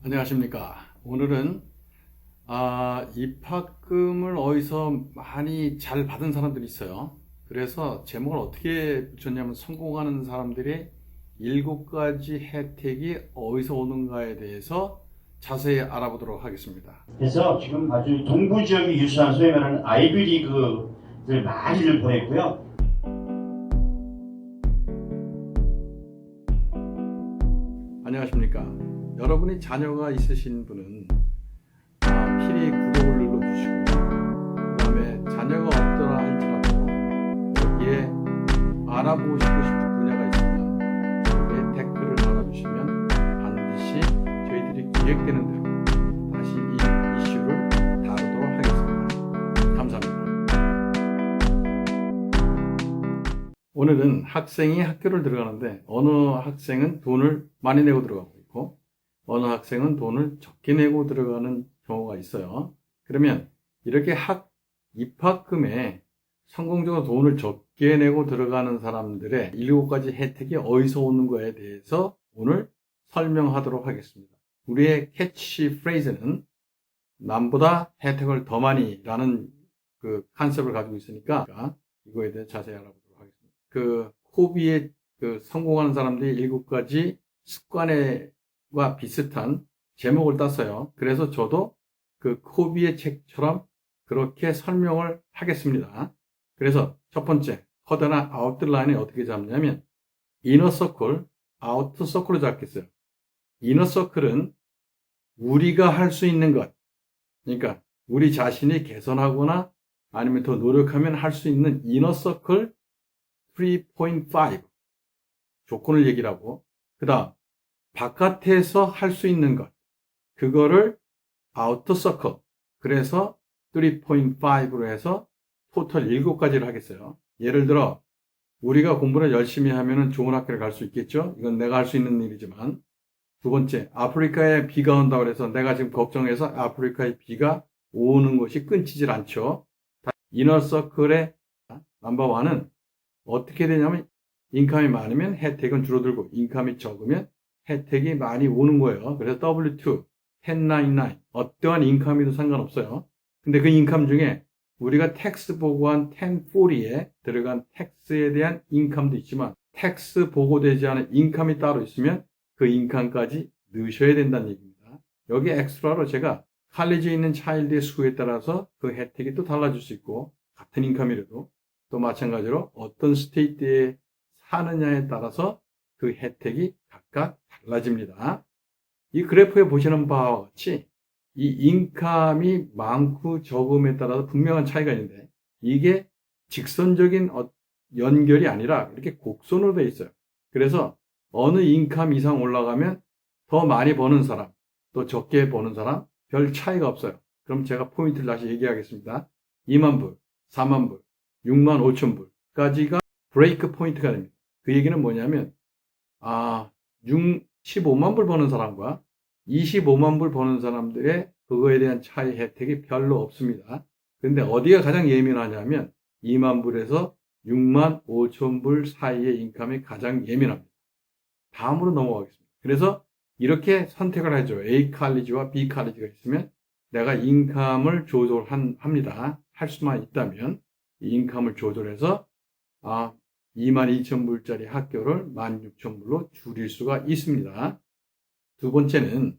안녕하십니까. 오늘은 입학금을 어디서 많이 잘 받은 사람들이 있어요. 그래서 제목을 어떻게 붙였냐면 성공하는 사람들의 7가지 혜택이 어디서 오는가에 대해서 자세히 알아보도록 하겠습니다. 그래서 지금 아주 동부 지역이 유수한 소위 말하는 아이비리그를 많이들 보냈고요. 안녕하십니까. 여러분이 자녀가 있으신 분은 필히 구독을 눌러주시고, 그 다음에 자녀가 없더라 할지라도 여기에 알아보고 싶은 분야가 있습니다. 여기에 댓글을 달아주시면 반드시 저희들이 기획되는 대로 다시 이 이슈를 다루도록 하겠습니다. 감사합니다. 오늘은 학생이 학교를 들어가는데 어느 학생은 돈을 많이 내고 들어가고 있고 어느 학생은 돈을 적게 내고 들어가는 경우가 있어요. 그러면 이렇게 입학금에 성공적으로 돈을 적게 내고 들어가는 사람들의 7가지 혜택이 어디서 오는 거에 대해서 오늘 설명하도록 하겠습니다. 우리의 캐치 프레이즈는 남보다 혜택을 더 많이 라는 그 컨셉을 가지고 있으니까 이거에 대해 자세히 알아보도록 하겠습니다. 코비의 성공하는 사람들이 7가지 습관과 비슷한 제목을 땄어요. 그래서 저도 코비의 책처럼 그렇게 설명을 하겠습니다. 그래서 첫 번째, 커다란 아웃라인을 어떻게 잡냐면 이너 서클, 아우터 서클로 잡겠어요. 이너 서클은 우리가 할 수 있는 것, 그러니까 우리 자신이 개선하거나 아니면 더 노력하면 할 수 있는 이너 서클 3.5 조건을 얘기를 하고, 그 다음 바깥에서 할 수 있는 것, 그거를 아우터 서클, 그래서 3.5로 해서 토탈 7가지를 하겠어요. 예를 들어 우리가 공부를 열심히 하면 좋은 학교를 갈 수 있겠죠. 이건 내가 할 수 있는 일이지만, 두 번째, 아프리카에 비가 온다고 해서 내가 지금 걱정해서 아프리카에 비가 오는 것이 끊기질 않죠. 이너 서클의 넘버 원은 어떻게 되냐면 인컴이 많으면 혜택은 줄어들고 인컴이 적으면 혜택이 많이 오는 거예요. 그래서 W2, 1099 어떠한 인컴이도 상관없어요. 근데 그 인컴 중에 우리가 텍스 보고한 1040에 들어간 텍스에 대한 인컴도 있지만 텍스 보고되지 않은 인컴이 따로 있으면 그 인컴까지 넣으셔야 된다는 얘기입니다. 여기 엑스트라로 제가 칼리지에 있는 차일드의 수에 따라서 그 혜택이 또 달라질 수 있고 같은 인컴이라도 또 마찬가지로 어떤 스테이트에 사느냐에 따라서 그 혜택이 각각 달라집니다. 이 그래프에 보시는 바와 같이 이 인컴이 많고 적음에 따라서 분명한 차이가 있는데 이게 직선적인 연결이 아니라 이렇게 곡선으로 되어 있어요. 그래서 어느 인컴 이상 올라가면 더 많이 버는 사람, 또 적게 버는 사람 별 차이가 없어요. 그럼 제가 포인트를 다시 얘기하겠습니다. 2만 불, 4만 불, 6만 5천 불까지가 브레이크 포인트가 됩니다. 그 얘기는 뭐냐면 15만 불 버는 사람과 25만 불 버는 사람들의 그거에 대한 차이 혜택이 별로 없습니다. 그런데 어디가 가장 예민하냐면 2만 불에서 6만 5천 불 사이의 인컴이 가장 예민합니다. 다음으로 넘어가겠습니다. 그래서 이렇게 선택을 하죠. A 칼리지와 B 칼리지가 있으면 내가 인컴을 조절합니다. 할 수만 있다면 이 인컴을 조절해서 22,000불짜리 학교를 16,000불로 줄일 수가 있습니다. 두 번째는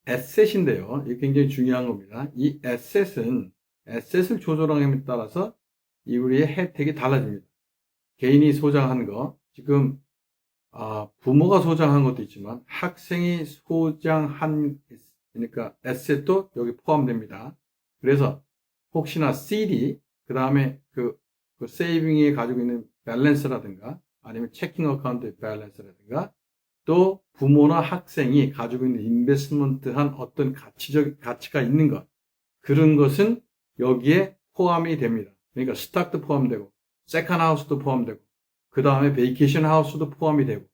에셋인데요. 이게 굉장히 중요한 겁니다. 이 에셋을 조절함에 따라서 이 우리의 혜택이 달라집니다. 개인이 소장한 거, 지금 부모가 소장한 것도 있지만 학생이 소장한 그러니까 에셋도 여기 포함됩니다. 그래서 혹시나 CD, 그 다음에 그 세이빙에 가지고 있는 밸런스라든가 아니면 체킹 어카운트의 밸런스라든가 또 부모나 학생이 가지고 있는 인베스트먼트한 어떤 가치가 있는 것, 그런 것은 여기에 포함이 됩니다. 그러니까 스탁도 포함되고 세컨 하우스도 포함되고 그 다음에 베이케이션 하우스도 포함이 되고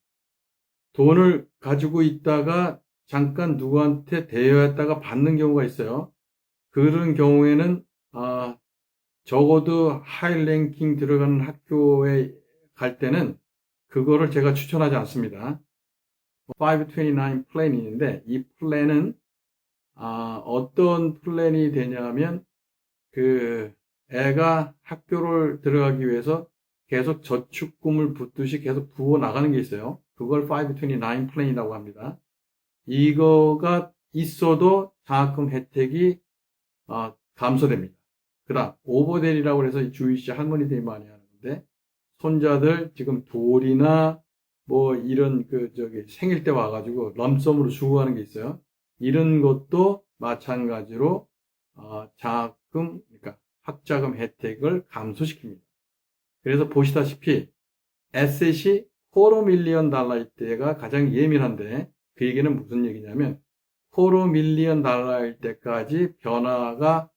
돈을 가지고 있다가 잠깐 누구한테 대여했다가 받는 경우가 있어요. 그런 경우에는 적어도 하이 랭킹 들어가는 학교에 갈 때는 그거를 제가 추천하지 않습니다. 529 플랜이 있는데 이 플랜은 어떤 플랜이 되냐면 그 애가 학교를 들어가기 위해서 계속 저축금을 붓듯이 계속 부어 나가는 게 있어요. 그걸 529 플랜이라고 합니다. 이거가 있어도 장학금 혜택이 감소됩니다. 그다음 오버데리라고 해서 이 주위시 할머니들이 많이 하는데 손자들 지금 돌이나 뭐 이런 생일 때 와가지고 럼썸으로 주고 하는 게 있어요. 이런 것도 마찬가지로 장학금, 그러니까 학자금 혜택을 감소시킵니다. 그래서 보시다시피 에셋이 $4 밀리언 달러일 때가 가장 예민한데 그 얘기는 무슨 얘기냐면 $4 밀리언 달러일 때까지 변화가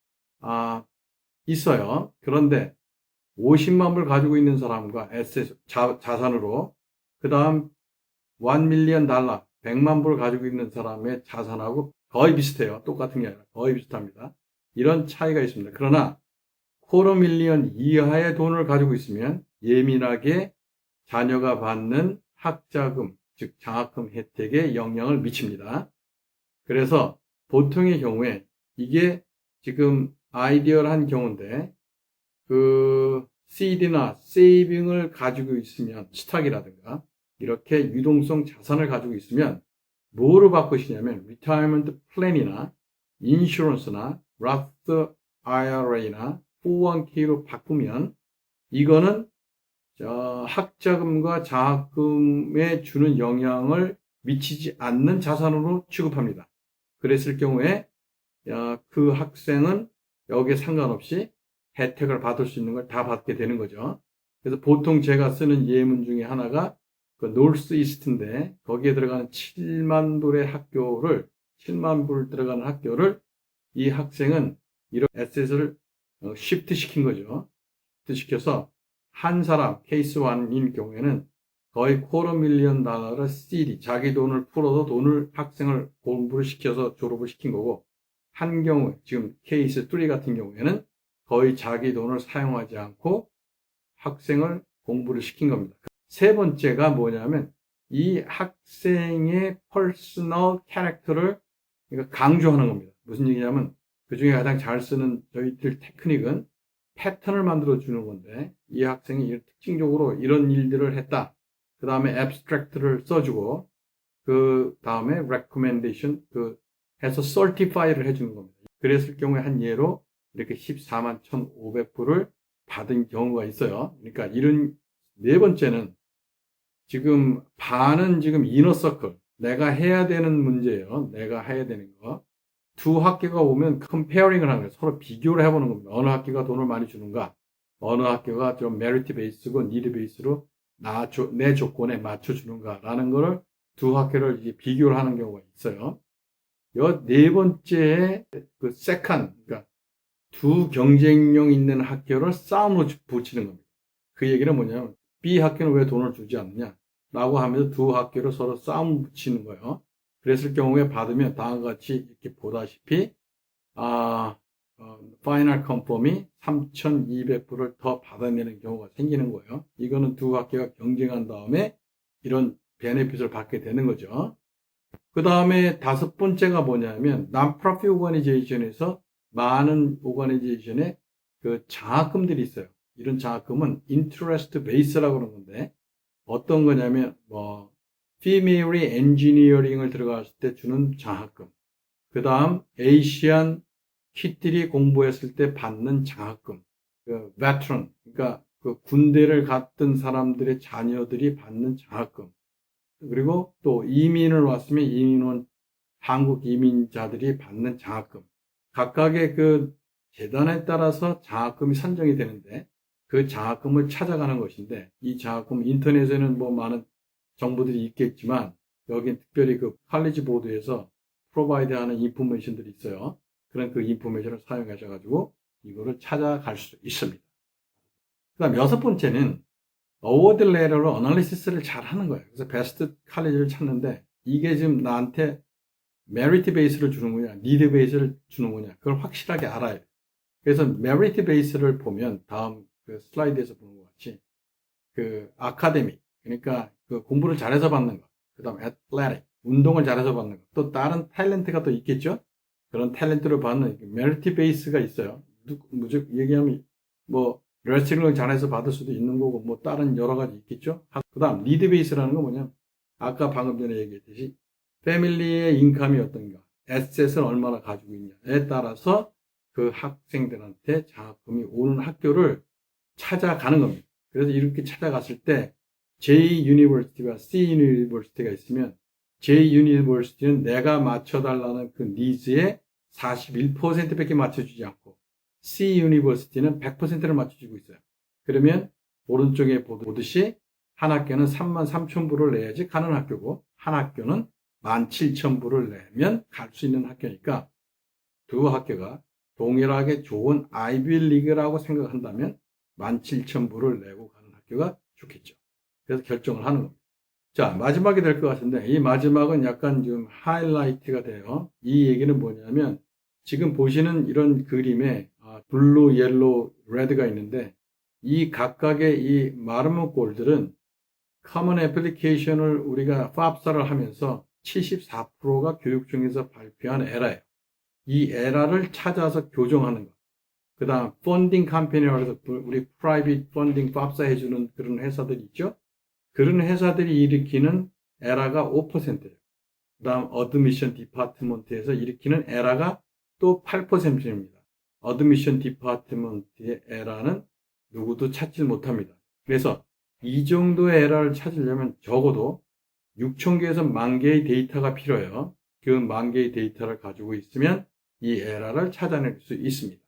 있어요. 그런데 50만 불 가지고 있는 사람과 에셋 자산으로 그 다음 1 밀리언 달러 100만 불 가지고 있는 사람의 자산하고 거의 비슷해요. 똑같은 게 아니라 거의 비슷합니다. 이런 차이가 있습니다. 그러나 $4 밀리언 이하의 돈을 가지고 있으면 예민하게 자녀가 받는 학자금, 즉 장학금 혜택에 영향을 미칩니다. 그래서 보통의 경우에 이게 지금 아이디얼한 경우인데 그 CD나 세이빙을 가지고 있으면 스탁이라든가 이렇게 유동성 자산을 가지고 있으면 뭐로 바꾸시냐면 Retirement Plan이나 인슈런스나 Roth IRA나 401k로 바꾸면 이거는 학자금과 장학금에 주는 영향을 미치지 않는 자산으로 취급합니다. 그랬을 경우에 그 학생은 여기에 상관없이 혜택을 받을 수 있는 걸 다 받게 되는 거죠. 그래서 보통 제가 쓰는 예문 중에 하나가 그 노스 이스트인데 거기에 들어가는 7만 불의 학교를 7만 불 들어가는 학교를 이 학생은 이런 에셋을 시프트 시킨 거죠. 시프트 시켜서 한 사람 케이스 1인 경우에는 거의 $4 밀리언 달러를 CD 자기 돈을 풀어서 돈을 학생을 공부를 시켜서 졸업을 시킨 거고 한 경우 지금 케이스 3 같은 경우에는 거의 자기 돈을 사용하지 않고 학생을 공부를 시킨 겁니다. 세 번째가 뭐냐면 이 학생의 퍼스널 캐릭터를 강조하는 겁니다. 무슨 얘기냐면 그 중에 가장 잘 쓰는 저희들 테크닉은 패턴을 만들어 주는 건데 이 학생이 특징적으로 이런 일들을 했다. 그 다음에 abstract를 써주고 그 다음에 recommendation 해서 certify를 해주는 겁니다. 그랬을 경우에 한 예로 이렇게 14만 1,500불을 받은 경우가 있어요. 그러니까 이런 네 번째는 지금 반은 지금 이너서클 내가 해야 되는 문제예요. 내가 해야 되는 거. 두 학교가 오면 컴페어링을 하는 거예요. 서로 비교를 해보는 겁니다. 어느 학교가 돈을 많이 주는가, 어느 학교가 좀 메리트 베이스고 니드 베이스로 내 조건에 맞춰주는가라는 거를 두 학교를 이제 비교를 하는 경우가 있어요. 네 번째에 그 세컨, 그러니까 두 경쟁력 있는 학교를 싸움으로 붙이는 겁니다. 그 얘기는 뭐냐면 B 학교는 왜 돈을 주지 않느냐 라고 하면서 두 학교를 서로 싸움 붙이는 거예요. 그랬을 경우에 받으면 다음과 같이 이렇게 보다시피 파이널 컨펌이 3,200불을 더 받아내는 경우가 생기는 거예요. 이거는 두 학교가 경쟁한 다음에 이런 베네핏을 받게 되는 거죠. 그 다음에 다섯 번째가 뭐냐면 non-profit organization에서 많은 오가니제이션에 그 장학금들이 있어요. 이런 장학금은 interest base라고 하는 건데 어떤 거냐면 female engineering을 들어갔을 때 주는 장학금, 그 다음 아시안 키들이 공부했을 때 받는 장학금, 그 veteran, 그러니까 그 군대를 갔던 사람들의 자녀들이 받는 장학금, 그리고 또 이민을 왔으면 이민원 한국 이민자들이 받는 장학금, 각각의 그 재단에 따라서 장학금이 선정이 되는데 그 장학금을 찾아가는 것인데 이 장학금 인터넷에는 뭐 많은 정보들이 있겠지만 여기 특별히 그 칼리지 보드에서 프로바이드하는 인포메이션들이 있어요. 그런 그 인포메이션을 사용하셔가지고 이거를 찾아갈 수 있습니다. 그다음 여섯 번째는 어워드 레터로 어널리시스를 잘 하는 거예요. 그래서 베스트 칼리지를 찾는데 이게 지금 나한테 메리트 베이스를 주는 거냐, 니드 베이스를 주는 거냐, 그걸 확실하게 알아야 돼요. 그래서 메리트 베이스를 보면 다음 그 슬라이드에서 보는 것 같이 그 아카데믹, 그러니까 그 공부를 잘해서 받는 거, 그다음 athletic, 운동을 잘해서 받는 거. 또 다른 탤런트가 또 있겠죠? 그런 탤런트로 받는 메리트 베이스가 있어요. 얘기하면 뭐 레슬링을 잘해서 받을 수도 있는 거고 뭐 다른 여러 가지 있겠죠? 그다음 리드 베이스라는 건 뭐냐면 아까 방금 전에 얘기했듯이 패밀리의 인컴이 어떤가, 에셋을 얼마나 가지고 있냐에 따라서 그 학생들한테 장학금이 오는 학교를 찾아가는 겁니다. 그래서 이렇게 찾아갔을 때 J 유니버시티와 C 유니버시티가 있으면 J 유니버시티는 내가 맞춰달라는 그 니즈의 41%밖에 맞춰주지 않고 C 유니버시티는 100%를 맞춰주고 있어요. 그러면 오른쪽에 보듯이 한 학교는 33,000불을 내야지 가는 학교고 한 학교는 17,000불을 내면 갈 수 있는 학교니까 두 학교가 동일하게 좋은 아이비리그라고 생각한다면 17,000불을 내고 가는 학교가 좋겠죠. 그래서 결정을 하는 겁니다. 자, 마지막이 될 것 같은데 이 마지막은 약간 좀 하이라이트가 돼요. 이 얘기는 뭐냐면 지금 보시는 이런 그림에 블루, 옐로우, 레드가 있는데 이 각각의 이 마르모 골들은 커먼 애플리케이션을 우리가 FAFSA를 하면서 74%가 교육 중에서 발표한 에러예요. 이 에러를 찾아서 교정하는 것. 그 다음 펀딩 캠페인이라고 해서 우리 프라이빗 펀딩 FAFSA 해주는 그런 회사들이 있죠. 그런 회사들이 일으키는 에러가 5%예요. 그 다음 어드미션 디파트먼트에서 일으키는 에러가 또 8%입니다. 어드미션 디파트먼트의 에러는 누구도 찾지 못합니다. 그래서 이 정도의 에러를 찾으려면 적어도 6,000개에서 10,000개의 데이터가 필요해요. 그 10,000개의 데이터를 가지고 있으면 이 에러를 찾아낼 수 있습니다.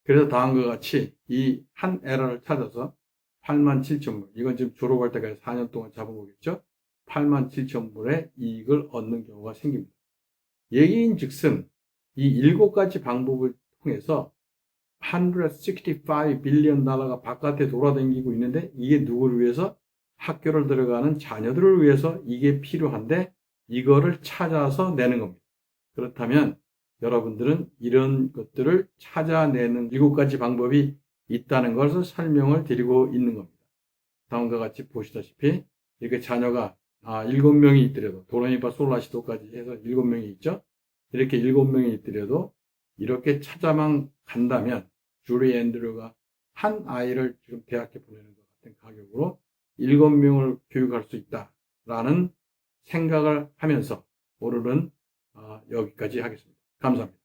그래서 다음과 같이 이 한 에러를 찾아서 87,000불, 이건 지금 졸업할 때까지 4년 동안 잡은 거겠죠? 87,000불의 이익을 얻는 경우가 생깁니다. 얘기인 즉슨 이 7가지 방법을 통해서 165 빌리언 달러가 바깥에 돌아다니고 있는데 이게 누구를 위해서? 학교를 들어가는 자녀들을 위해서 이게 필요한데 이거를 찾아서 내는 겁니다. 그렇다면 여러분들은 이런 것들을 찾아내는 7가지 방법이 있다는 것을 설명을 드리고 있는 겁니다. 다음과 같이 보시다시피 이렇게 자녀가 7명이 있더라도 도레미파 솔라시도까지 해서 7명이 있죠. 이렇게 7명이 있더라도 이렇게 찾아만 간다면 주리 앤드류가 한 아이를 지금 대학에 보내는 것 같은 가격으로 7명을 교육할 수 있다라는 생각을 하면서 오늘은 여기까지 하겠습니다. 감사합니다.